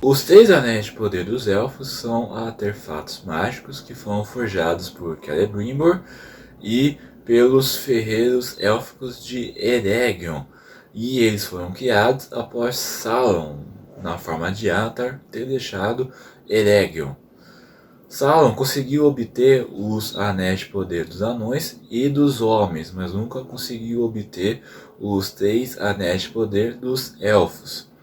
Os três anéis de poder dos elfos são artefatos mágicos que foram forjados por Celebrimbor e pelos ferreiros élficos de Eregion, e eles foram criados após Sauron, na forma de Antar, ter deixado Eregion. Sauron conseguiu obter os anéis de poder dos anões e dos homens, mas nunca conseguiu obter os três anéis de poder dos elfos.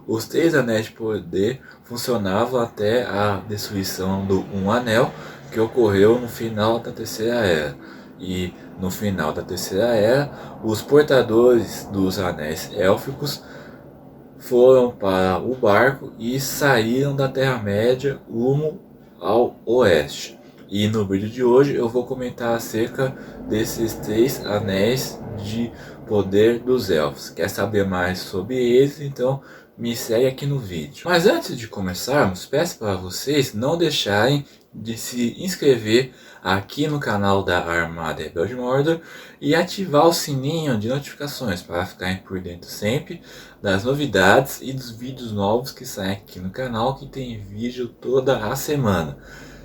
Os três anéis de poder funcionavam até a destruição do Um Anel, que ocorreu no final da Terceira Era. E no final da Terceira Era, os portadores dos anéis élficos foram para o barco e saíram da Terra-média rumo ao oeste. E no vídeo de hoje eu vou comentar acerca desses três anéis de poder dos elfos. Quer saber mais sobre eles? Então me segue aqui no vídeo. Mas antes de começarmos, peço para vocês não deixarem de se inscrever aqui no canal da Armada Rebelde Mordor e ativar o sininho de notificações para ficarem por dentro sempre das novidades e dos vídeos novos que saem aqui no canal, que tem vídeo toda a semana.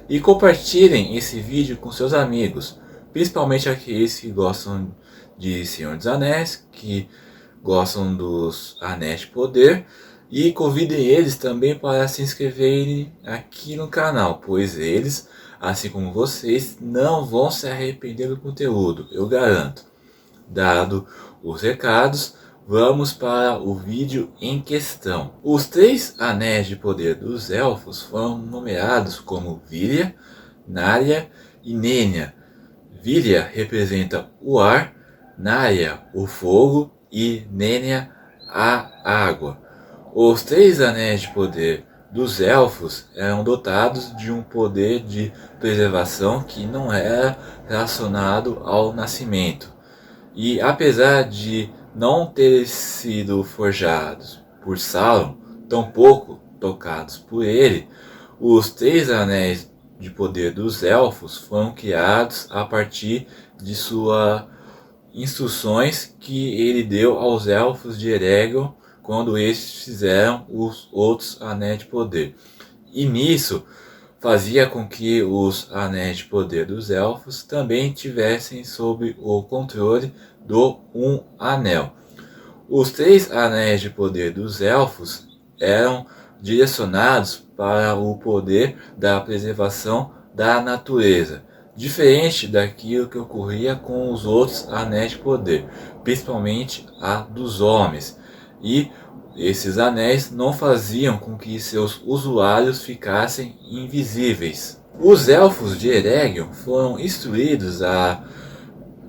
E compartilhem esse vídeo com seus amigos, principalmente aqueles que gostam de Senhor dos Anéis, que gostam dos Anéis de Poder, e convidem eles também para se inscreverem aqui no canal, pois eles, assim como vocês, não vão se arrepender do conteúdo, eu garanto. Dado os recados, vamos para o vídeo em questão. Os três anéis de poder dos elfos foram nomeados como Virya, Narya e Nenya. Virya representa o ar, Narya o fogo e Nenya a água. Os três anéis de poder dos elfos eram dotados de um poder de preservação que não era relacionado ao nascimento. E apesar de não terem sido forjados por Sauron, tampouco tocados por ele, os três anéis de poder dos elfos foram criados a partir de suas instruções que ele deu aos elfos de Eregion quando estes fizeram os outros anéis de poder. E nisso fazia com que os anéis de poder dos elfos também tivessem sob o controle do Um Anel. Os três anéis de poder dos elfos eram direcionados para o poder da preservação da natureza, diferente daquilo que ocorria com os outros anéis de poder, principalmente a dos homens. E esses anéis não faziam com que seus usuários ficassem invisíveis. Os elfos de Eregion foram instruídos a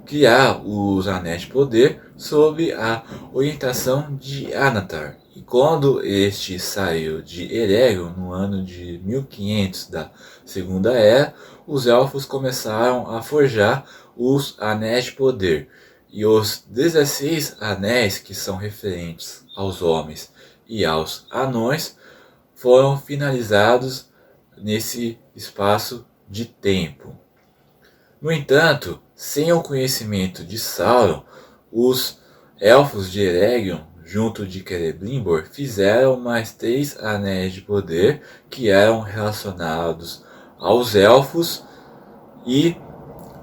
criar os anéis de poder sob a orientação de Anatar. E quando este saiu de Eregion no ano de 1500 da Segunda Era, os elfos começaram a forjar os anéis de poder. E os 16 anéis que são referentes aos homens e aos anões foram finalizados nesse espaço de tempo. No entanto, sem o conhecimento de Sauron, os elfos de Eregion, junto de Celebrimbor, fizeram mais três anéis de poder que eram relacionados aos elfos, e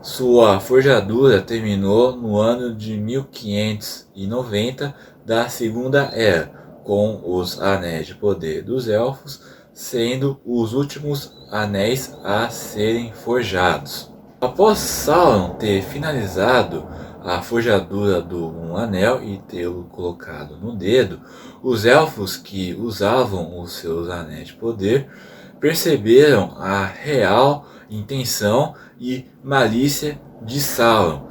sua forjadura terminou no ano de 1590 da Segunda Era, com os anéis de poder dos elfos sendo os últimos anéis a serem forjados. Após Sauron ter finalizado a forjadura do Um Anel e tê-lo colocado no dedo, os elfos que usavam os seus anéis de poder perceberam a real intenção e malícia de Sauron,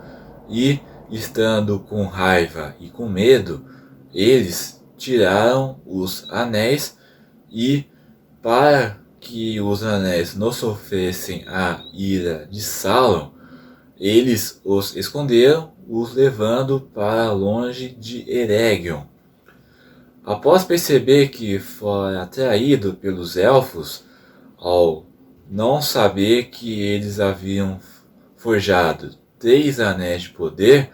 e, estando com raiva e com medo, eles tiraram os anéis, e para que os anéis não sofressem a ira de Sauron, eles os esconderam, os levando para longe de Eregion. Após perceber que fora atraído pelos elfos, ao não saber que eles haviam forjado três anéis de poder,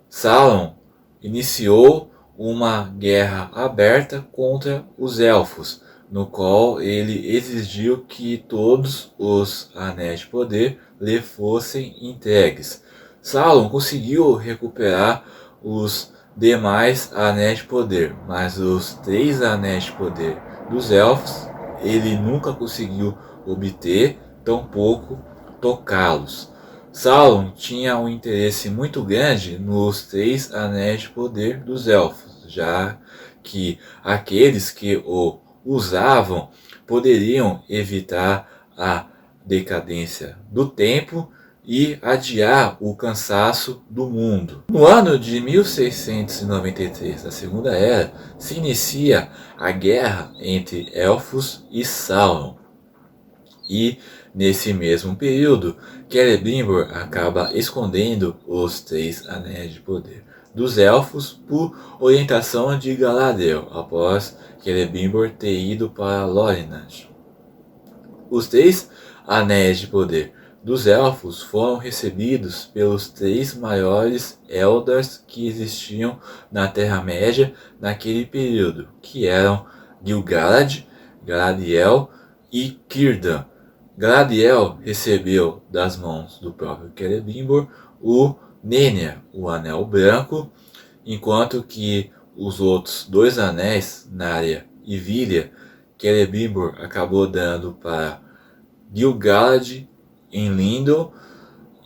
Sauron iniciou uma guerra aberta contra os elfos, no qual ele exigiu que todos os anéis de poder lhe fossem entregues. Sauron conseguiu recuperar os demais anéis de poder, mas os 3 anéis de poder dos elfos ele nunca conseguiu obter, tampouco tocá-los. Sauron tinha um interesse muito grande nos 3 anéis de poder dos elfos, já que aqueles que o usavam poderiam evitar a decadência do tempo e adiar o cansaço do mundo. No ano de 1693 da Segunda Era, se inicia a guerra entre Elfos e Sauron. E, nesse mesmo período, Celebrimbor acaba escondendo os 3 anéis de poder dos Elfos por orientação de Galadriel, após Celebrimbor ter ido para Lorinand. Os 3 anéis de poder dos Elfos foram recebidos pelos 3 maiores Eldars que existiam na Terra-média naquele período, que eram Gil-galad, Galadriel e Círdan. Galadriel recebeu das mãos do próprio Celebrimbor o Nenya, o Anel Branco, enquanto que os outros 2 anéis, Narya e Vilya, Celebrimbor acabou dando para Gil-galad em Lindon,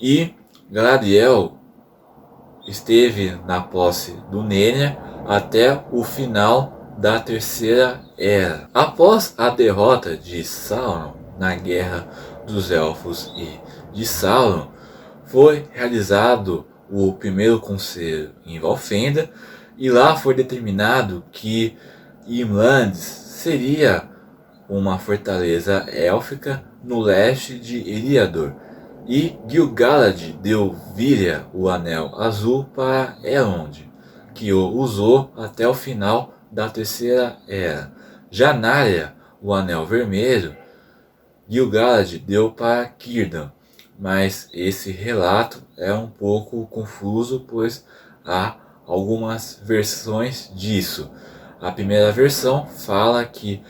e Galadriel esteve na posse do Nenya até o final da Terceira Era. Após a derrota de Sauron na Guerra dos Elfos e de Sauron, foi realizado o primeiro conselho em Valfenda, e lá foi determinado que Imladis seria uma fortaleza élfica no leste de Eriador, e Gil-galad deu Vilya o Anel Azul para Elrond, que o usou até o final da Terceira Era. Já Narya, o Anel Vermelho, Gil-galad deu para Círdan, mas esse relato é um pouco confuso, pois há algumas versões disso. A primeira versão fala que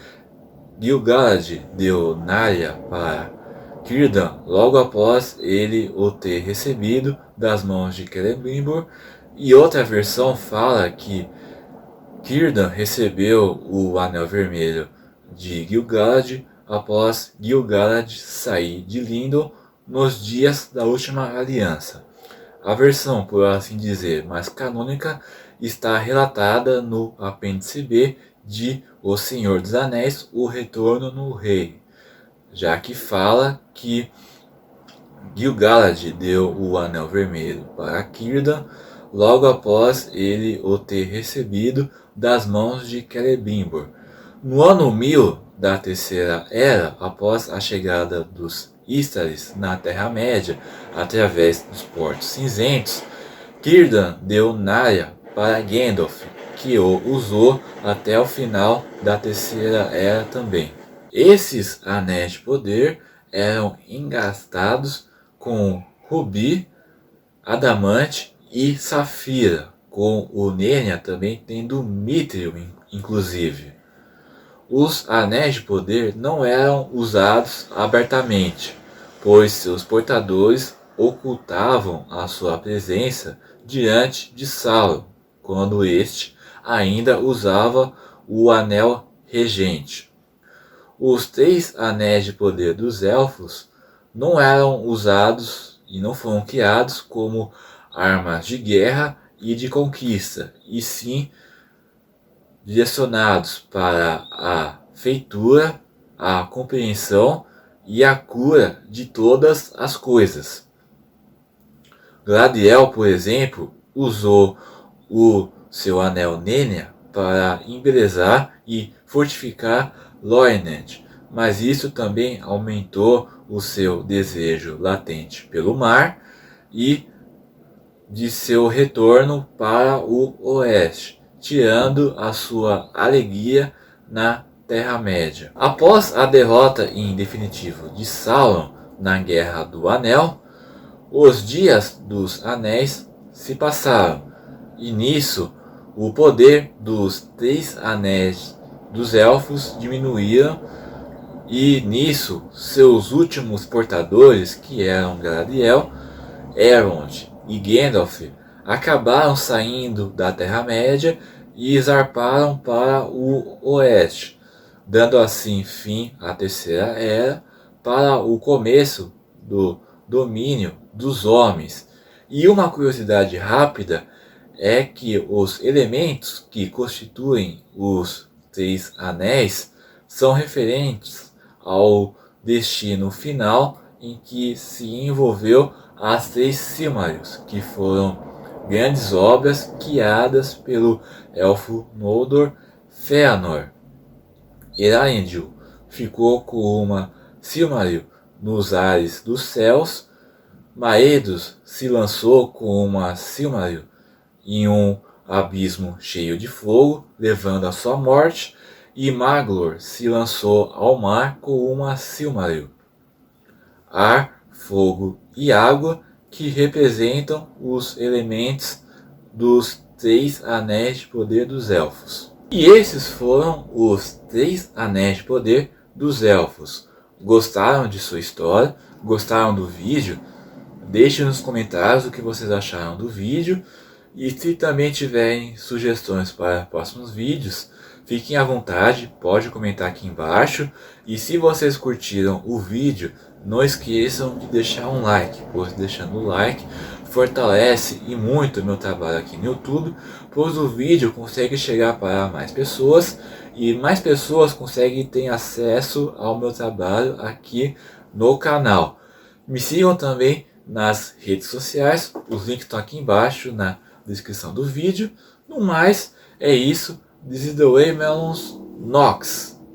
Gil-galad deu Narya para Círdan logo após ele o ter recebido das mãos de Celebrimbor, e outra versão fala que Círdan recebeu o Anel Vermelho de Gil-galad após Gil-galad sair de Lindon nos dias da Última Aliança. A versão, por assim dizer, mais canônica está relatada no apêndice B de O Senhor dos Anéis, O Retorno no Rei, já que fala que Gil-galad deu o Anel Vermelho para Círdan logo após ele o ter recebido das mãos de Celebrimbor. No ano 1000 da Terceira Era, após a chegada dos Istharis na Terra-média através dos Portos Cinzentos, Círdan deu Narya para Gandalf, que o usou até o final da Terceira Era também. Esses anéis de poder eram engastados com rubi, adamante e safira, com o Nenya também tendo mítrio, inclusive. Os anéis de poder não eram usados abertamente, pois seus portadores ocultavam a sua presença diante de Sauron, quando este ainda usava o anel regente. Os 3 anéis de poder dos elfos não eram usados e não foram criados como armas de guerra e de conquista, e sim direcionados para a feitura, a compreensão e a cura de todas as coisas. Galadriel, por exemplo, usou o seu anel Nenya para embelezar e fortificar Lorinand, mas isso também aumentou o seu desejo latente pelo mar e de seu retorno para o oeste, tirando a sua alegria na Terra-média. Após a derrota em definitivo de Sauron na Guerra do Anel, os dias dos anéis se passaram, e nisso o poder dos 3 anéis dos elfos diminuíram, e nisso seus últimos portadores, que eram Galadriel, Elrond e Gandalf, acabaram saindo da Terra-média e zarparam para o oeste, dando assim fim à Terceira Era para o começo do domínio dos homens. E uma curiosidade rápida é que os elementos que constituem os Três Anéis são referentes ao destino final em que se envolveu as Três Silmarils, que foram grandes obras guiadas pelo elfo Noldor Fëanor. Eärendil ficou com uma Silmaril nos ares dos céus, Maedhros se lançou com uma Silmaril em um abismo cheio de fogo, levando à sua morte, e Maglor se lançou ao mar com uma Silmaril. Ar, fogo e água, que representam os elementos dos Três Anéis de Poder dos Elfos. E esses foram os Três Anéis de Poder dos Elfos. Gostaram de sua história? Gostaram do vídeo? Deixem nos comentários o que vocês acharam do vídeo. E se também tiverem sugestões para próximos vídeos, fiquem à vontade, pode comentar aqui embaixo. E se vocês curtiram o vídeo, não esqueçam de deixar um like, pois deixando o like fortalece e muito o meu trabalho aqui no YouTube, pois o vídeo consegue chegar para mais pessoas e mais pessoas conseguem ter acesso ao meu trabalho aqui no canal. Me sigam também nas redes sociais, os links estão aqui embaixo na descrição do vídeo. No mais, é isso. This is the way, Melons. Nox.